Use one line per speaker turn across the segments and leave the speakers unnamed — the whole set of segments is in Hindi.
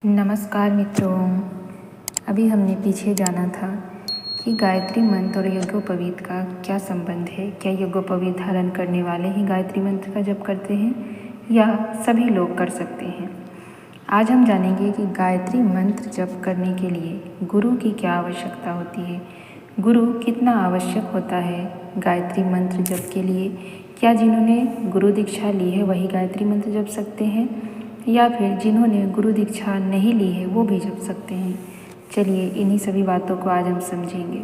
नमस्कार मित्रों। अभी हमने पीछे जाना था कि गायत्री मंत्र और यज्ञोपवीत का क्या संबंध है। क्या यज्ञोपवीत धारण करने वाले ही गायत्री मंत्र का जप करते हैं या सभी लोग कर सकते हैं। आज हम जानेंगे कि गायत्री मंत्र जप करने के लिए गुरु की क्या आवश्यकता होती है, गुरु कितना आवश्यक होता है गायत्री मंत्र जप के लिए। क्या जिन्होंने गुरु दीक्षा ली है वही गायत्री मंत्र जप सकते हैं या फिर जिन्होंने गुरु दीक्षा नहीं ली है वो भी जप सकते हैं। चलिए इन्हीं सभी बातों को आज हम समझेंगे।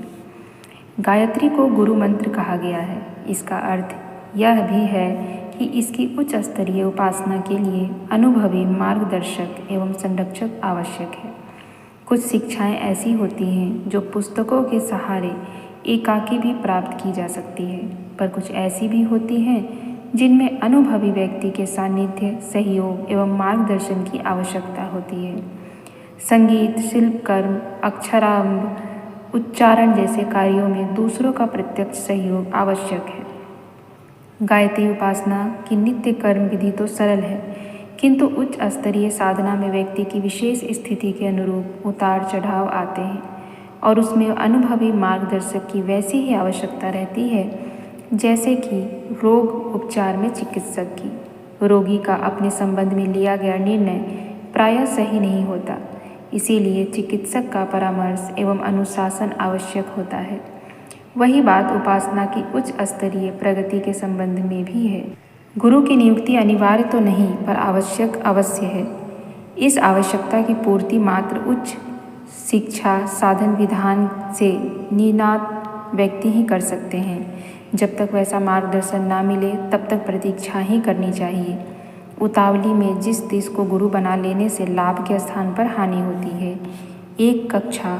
गायत्री को गुरु मंत्र कहा गया है। इसका अर्थ यह भी है कि इसकी उच्च स्तरीय उपासना के लिए अनुभवी मार्गदर्शक एवं संरक्षक आवश्यक है। कुछ शिक्षाएं ऐसी होती हैं जो पुस्तकों के सहारे एकाकी भी प्राप्त की जा सकती है, पर कुछ ऐसी भी होती हैं जिनमें अनुभवी व्यक्ति के सानिध्य, सहयोग एवं मार्गदर्शन की आवश्यकता होती है। संगीत, शिल्पकर्म, अक्षराम्भ, उच्चारण जैसे कार्यों में दूसरों का प्रत्यक्ष सहयोग आवश्यक है। गायत्री उपासना की नित्य कर्म विधि तो सरल है, किंतु उच्च स्तरीय साधना में व्यक्ति की विशेष स्थिति के अनुरूप उतार चढ़ाव आते हैं और उसमें अनुभवी मार्गदर्शक की वैसी ही आवश्यकता रहती है जैसे कि रोग उपचार में चिकित्सक की। रोगी का अपने संबंध में लिया गया निर्णय प्रायः सही नहीं होता, इसीलिए चिकित्सक का परामर्श एवं अनुशासन आवश्यक होता है। वही बात उपासना की उच्च स्तरीय प्रगति के संबंध में भी है। गुरु की नियुक्ति अनिवार्य तो नहीं पर आवश्यक अवश्य है। इस आवश्यकता की पूर्ति मात्र उच्च शिक्षा साधन विधान से निनात व्यक्ति ही कर सकते हैं। जब तक वैसा मार्गदर्शन ना मिले तब तक प्रतीक्षा ही करनी चाहिए। उतावली में जिस तिस को गुरु बना लेने से लाभ के स्थान पर हानि होती है। एक कक्षा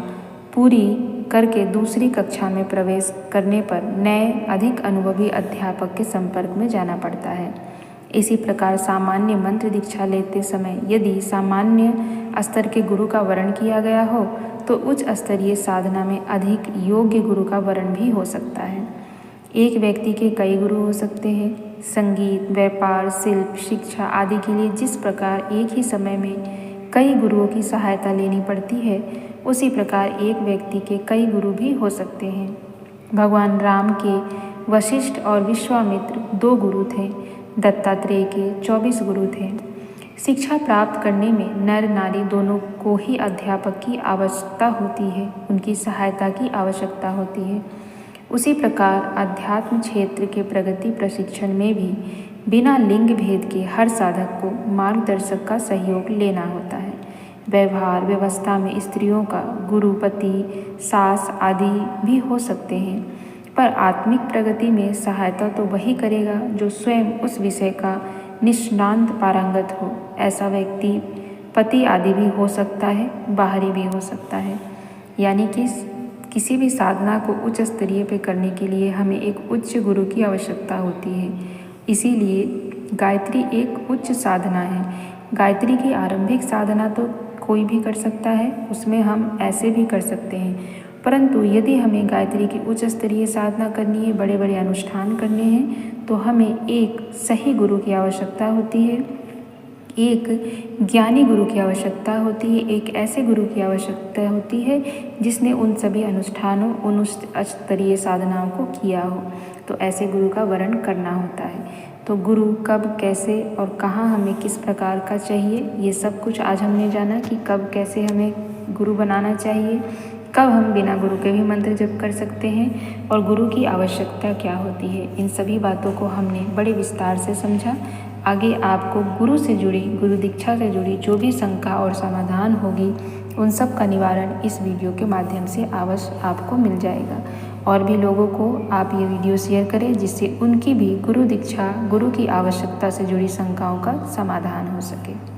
पूरी करके दूसरी कक्षा में प्रवेश करने पर नए अधिक अनुभवी अध्यापक के संपर्क में जाना पड़ता है। इसी प्रकार सामान्य मंत्र दीक्षा लेते समय यदि सामान्य स्तर के गुरु का वर्ण किया गया हो तो उच्च स्तरीय साधना में अधिक योग्य गुरु का वर्ण भी हो सकता है। एक व्यक्ति के कई गुरु हो सकते हैं। संगीत, व्यापार, शिल्प, शिक्षा आदि के लिए जिस प्रकार एक ही समय में कई गुरुओं की सहायता लेनी पड़ती है, उसी प्रकार एक व्यक्ति के कई गुरु भी हो सकते हैं। भगवान राम के वशिष्ठ और विश्वामित्र 2 गुरु थे। दत्तात्रेय के 24 गुरु थे। शिक्षा प्राप्त करने में नर नारी दोनों को ही अध्यापक की आवश्यकता होती है, उनकी सहायता की आवश्यकता होती है। उसी प्रकार अध्यात्म क्षेत्र के प्रगति प्रशिक्षण में भी बिना लिंग भेद के हर साधक को मार्गदर्शक का सहयोग लेना होता है। व्यवहार व्यवस्था में स्त्रियों का गुरु, पति, सास आदि भी हो सकते हैं, पर आत्मिक प्रगति में सहायता तो वही करेगा जो स्वयं उस विषय का निष्णांत पारंगत हो। ऐसा व्यक्ति पति आदि भी हो सकता है, बाहरी भी हो सकता है। यानी कि किसी भी साधना को उच्च स्तरीय पे करने के लिए हमें एक उच्च गुरु की आवश्यकता होती है। इसीलिए गायत्री एक उच्च साधना है। गायत्री की आरंभिक साधना तो कोई भी कर सकता है, उसमें हम ऐसे भी कर सकते हैं, परंतु यदि हमें गायत्री की उच्च स्तरीय साधना करनी है, बड़े बड़े अनुष्ठान करने हैं, तो हमें एक सही गुरु की आवश्यकता होती है, एक ज्ञानी गुरु की आवश्यकता होती है, एक ऐसे गुरु की आवश्यकता होती है जिसने उन सभी अनुष्ठानों, उन उच्च स्तरीय साधनाओं को किया हो। तो ऐसे गुरु का वर्ण करना होता है। तो गुरु कब, कैसे और कहाँ हमें किस प्रकार का चाहिए, ये सब कुछ आज हमने जाना कि कब कैसे हमें गुरु बनाना चाहिए, कब हम बिना गुरु के भी मंत्र जप कर सकते हैं और गुरु की आवश्यकता क्या होती है। इन सभी बातों को हमने बड़े विस्तार से समझा। आगे आपको गुरु से जुड़ी, गुरु दीक्षा से जुड़ी जो भी शंका और समाधान होगी, उन सब का निवारण इस वीडियो के माध्यम से अवश्य आपको मिल जाएगा। और भी लोगों को आप ये वीडियो शेयर करें जिससे उनकी भी गुरु दीक्षा, गुरु की आवश्यकता से जुड़ी शंकाओं का समाधान हो सके।